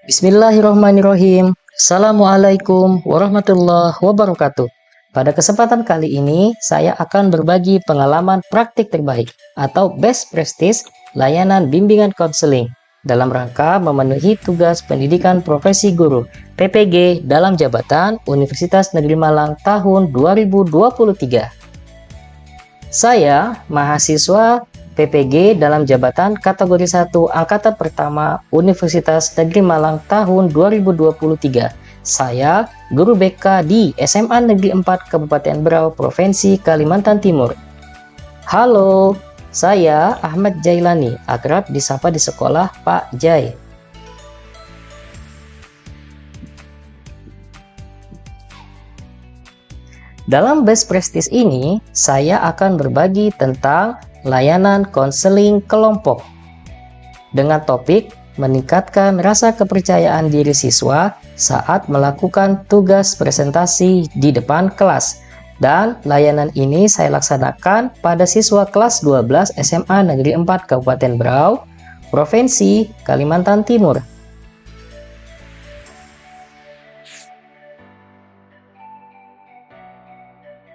Bismillahirrahmanirrahim. Assalamualaikum warahmatullahi wabarakatuh. Pada kesempatan kali ini, saya akan berbagi pengalaman praktik terbaik atau best practice layanan bimbingan konseling dalam rangka memenuhi tugas pendidikan profesi guru PPG dalam jabatan Universitas Negeri Malang tahun 2023. Saya mahasiswa PPG dalam jabatan kategori 1 angkatan pertama Universitas Negeri Malang tahun 2023. Saya guru BK di SMA Negeri 4 Kabupaten Berau, Provinsi Kalimantan Timur. Halo, saya Ahmad Jailani, akrab disapa di sekolah Pak Jai. Dalam best practice ini, saya akan berbagi tentang layanan konseling kelompok dengan topik meningkatkan rasa kepercayaan diri siswa saat melakukan tugas presentasi di depan kelas. Dan layanan ini saya laksanakan pada siswa kelas 12 SMA Negeri 4 Kabupaten Berau, Provinsi Kalimantan Timur.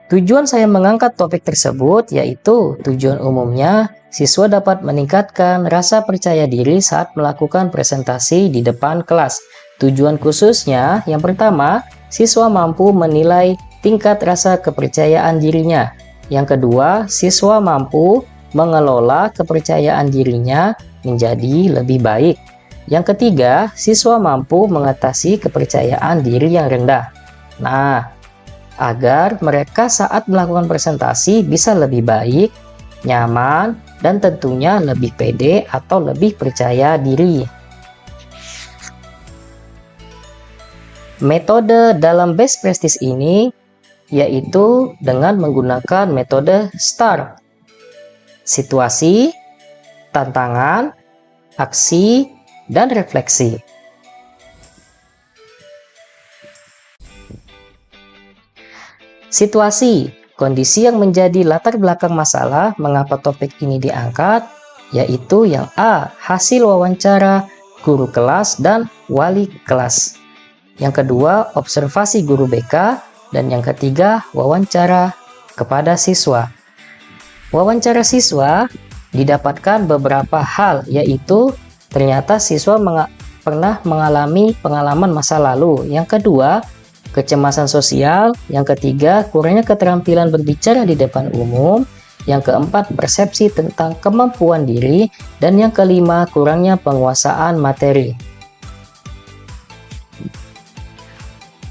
Tujuan saya mengangkat topik tersebut yaitu tujuan umumnya siswa dapat meningkatkan rasa percaya diri saat melakukan presentasi di depan kelas. Tujuan khususnya yang pertama, siswa mampu menilai tingkat rasa kepercayaan dirinya. Yang kedua, siswa mampu mengelola kepercayaan dirinya menjadi lebih baik. Yang ketiga, siswa mampu mengatasi kepercayaan diri yang rendah. Nah, agar mereka saat melakukan presentasi bisa lebih baik, nyaman, dan tentunya lebih pede atau lebih percaya diri. Metode dalam best practice ini yaitu dengan menggunakan metode STAR. Situasi, tantangan, aksi, dan refleksi. Situasi, kondisi yang menjadi latar belakang masalah mengapa topik ini diangkat, yaitu yang A, hasil wawancara guru kelas dan wali kelas. Yang kedua, observasi guru BK, dan yang ketiga, wawancara kepada siswa. Wawancara siswa didapatkan beberapa hal, yaitu ternyata siswa pernah mengalami pengalaman masa lalu. Yang kedua, kecemasan sosial. Yang ketiga, kurangnya keterampilan berbicara di depan umum. Yang keempat, persepsi tentang kemampuan diri. Dan yang kelima, kurangnya penguasaan materi.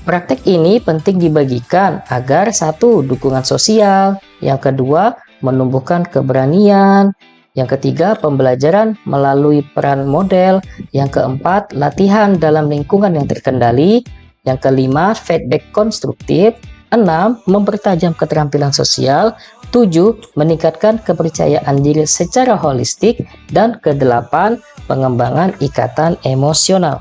Praktek ini penting dibagikan agar satu, dukungan sosial. Yang kedua, menumbuhkan keberanian. Yang ketiga, pembelajaran melalui peran model. Yang keempat, latihan dalam lingkungan yang terkendali. Yang kelima, feedback konstruktif. 6. Mempertajam keterampilan sosial. 7. Meningkatkan kepercayaan diri secara holistik. Dan ke-8, pengembangan ikatan emosional.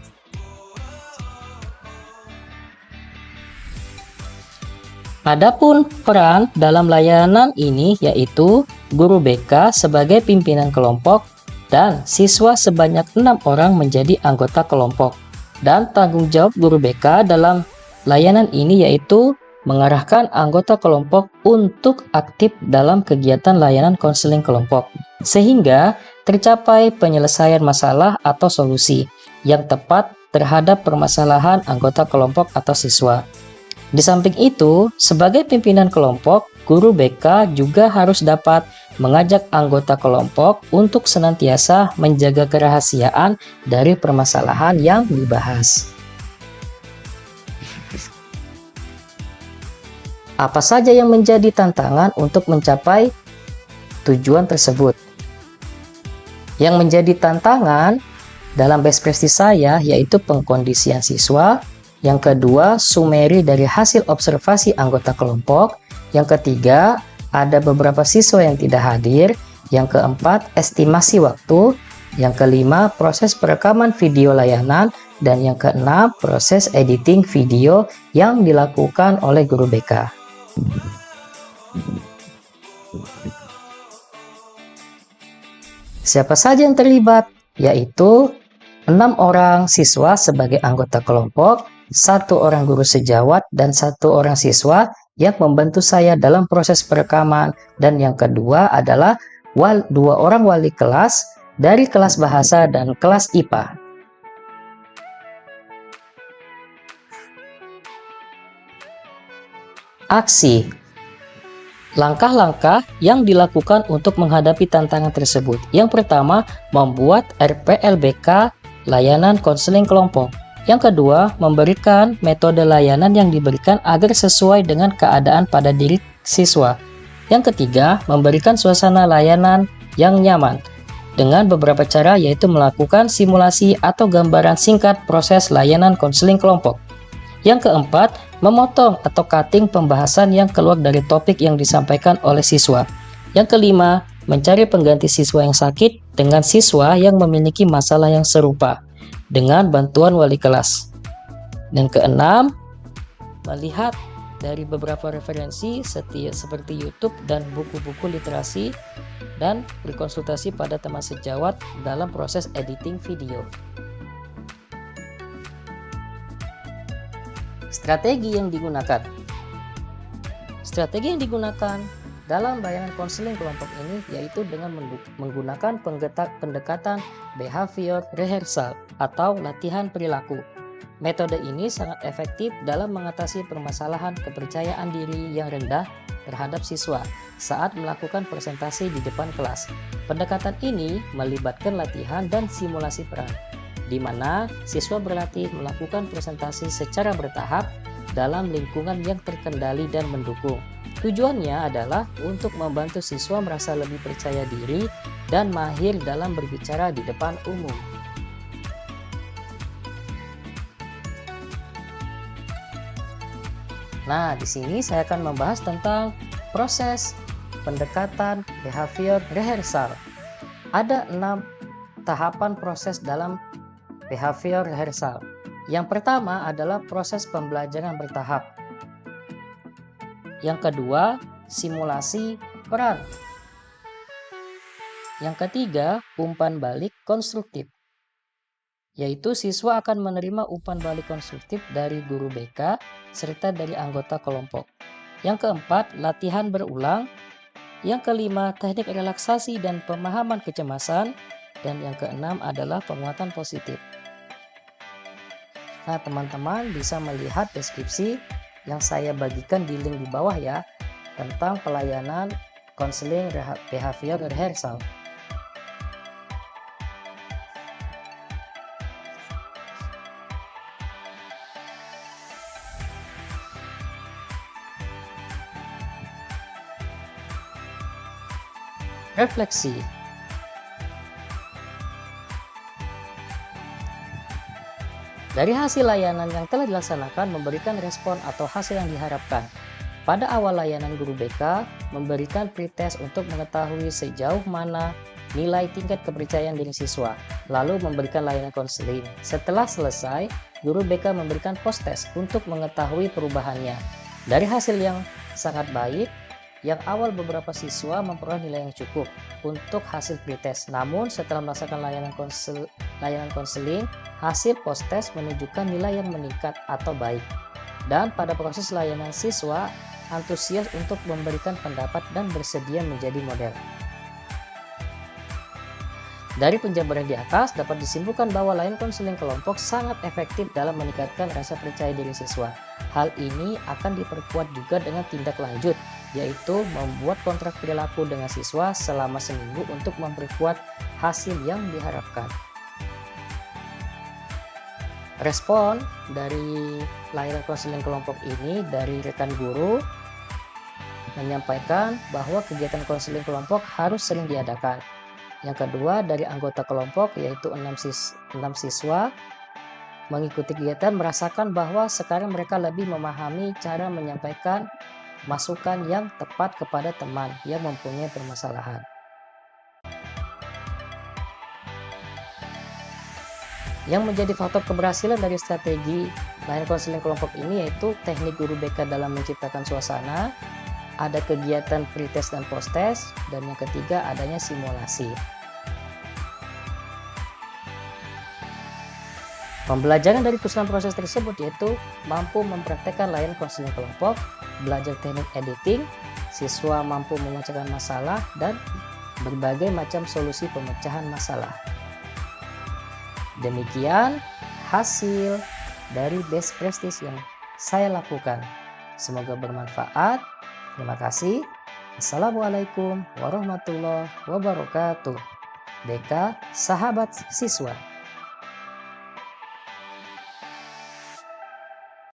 Adapun peran dalam layanan ini yaitu guru BK sebagai pimpinan kelompok dan siswa sebanyak 6 orang menjadi anggota kelompok. Dan tanggung jawab guru BK dalam layanan ini yaitu mengarahkan anggota kelompok untuk aktif dalam kegiatan layanan konseling kelompok, sehingga tercapai penyelesaian masalah atau solusi yang tepat terhadap permasalahan anggota kelompok atau siswa. Di samping itu, sebagai pimpinan kelompok, guru BK juga harus dapat mengajak anggota kelompok untuk senantiasa menjaga kerahasiaan dari permasalahan yang dibahas. Apa saja yang menjadi tantangan untuk mencapai tujuan tersebut? Yang menjadi tantangan dalam best practice saya yaitu pengkondisian siswa. Yang kedua, sumeri dari hasil observasi anggota kelompok. Yang ketiga, ada beberapa siswa yang tidak hadir. Yang keempat, estimasi waktu. Yang kelima, proses perekaman video layanan. Dan yang keenam, proses editing video yang dilakukan oleh guru BK. Siapa saja yang terlibat? Yaitu 6 orang siswa sebagai anggota kelompok, 1 orang guru sejawat, dan 1 orang siswa yang membantu saya dalam proses perekaman. Dan yang kedua adalah 2 orang wali kelas dari kelas bahasa dan kelas IPA. Aksi. Langkah-langkah yang dilakukan untuk menghadapi tantangan tersebut. Yang pertama, membuat RPLBK layanan konseling kelompok. Yang kedua, memberikan metode layanan yang diberikan agar sesuai dengan keadaan pada diri siswa. Yang ketiga, memberikan suasana layanan yang nyaman dengan beberapa cara, yaitu melakukan simulasi atau gambaran singkat proses layanan konseling kelompok. Yang keempat, memotong atau cutting pembahasan yang keluar dari topik yang disampaikan oleh siswa. Yang kelima, mencari pengganti siswa yang sakit dengan siswa yang memiliki masalah yang serupa dengan bantuan wali kelas. Dan keenam, melihat dari beberapa referensi seperti YouTube dan buku-buku literasi dan berkonsultasi pada teman sejawat dalam proses editing video. Strategi yang digunakan. Strategi yang digunakan dalam layanan konseling kelompok ini yaitu dengan menggunakan pendekatan behavior rehearsal atau latihan perilaku. Metode ini sangat efektif dalam mengatasi permasalahan kepercayaan diri yang rendah terhadap siswa saat melakukan presentasi di depan kelas. Pendekatan ini melibatkan latihan dan simulasi peran, di mana siswa berlatih melakukan presentasi secara bertahap dalam lingkungan yang terkendali dan mendukung. Tujuannya adalah untuk membantu siswa merasa lebih percaya diri dan mahir dalam berbicara di depan umum. Nah, di sini saya akan membahas tentang proses pendekatan behavior rehearsal. Ada 6 tahapan proses dalam behavior rehearsal. Yang pertama adalah proses pembelajaran bertahap. Yang kedua, simulasi peran. Yang ketiga, umpan balik konstruktif, yaitu siswa akan menerima umpan balik konstruktif dari guru BK serta dari anggota kelompok. Yang keempat, latihan berulang. Yang kelima, teknik relaksasi dan pemahaman kecemasan. Dan yang keenam adalah penguatan positif. Nah, teman-teman bisa melihat deskripsi yang saya bagikan di link di bawah ya, tentang pelayanan konseling behavior rehearsal. Refleksi. Dari hasil layanan yang telah dilaksanakan memberikan respon atau hasil yang diharapkan. Pada awal layanan guru BK memberikan pretest untuk mengetahui sejauh mana nilai tingkat kepercayaan diri siswa, lalu memberikan layanan konseling. Setelah selesai, guru BK memberikan post-test untuk mengetahui perubahannya. Dari hasil yang sangat baik, yang awal beberapa siswa memperoleh nilai yang cukup untuk hasil pretest. Namun setelah melaksanakan layanan konseling, hasil post-test menunjukkan nilai yang meningkat atau baik. Dan pada proses layanan siswa antusias untuk memberikan pendapat dan bersedia menjadi model. Dari penjabaran di atas dapat disimpulkan bahwa layanan konseling kelompok sangat efektif dalam meningkatkan rasa percaya diri siswa. Hal ini akan diperkuat juga dengan tindak lanjut, yaitu membuat kontrak perilaku dengan siswa selama seminggu untuk memperkuat hasil yang diharapkan. Respon dari layanan konseling kelompok ini dari rekan guru menyampaikan bahwa kegiatan konseling kelompok harus sering diadakan. Yang kedua, dari anggota kelompok yaitu 6 siswa mengikuti kegiatan merasakan bahwa sekarang mereka lebih memahami cara menyampaikan masukan yang tepat kepada teman yang mempunyai permasalahan. Yang menjadi faktor keberhasilan dari strategi layanan konseling kelompok ini yaitu teknik guru BK dalam menciptakan suasana, ada kegiatan pretest dan post-test, dan yang ketiga adanya simulasi. Pembelajaran dari keseluruhan proses tersebut yaitu mampu mempraktekkan layanan konseling kelompok, belajar teknik editing, siswa mampu memecahkan masalah, dan berbagai macam solusi pemecahan masalah. Demikian hasil dari best practice yang saya lakukan. Semoga bermanfaat. Terima kasih. Assalamualaikum warahmatullahi wabarakatuh. DK Sahabat Siswa.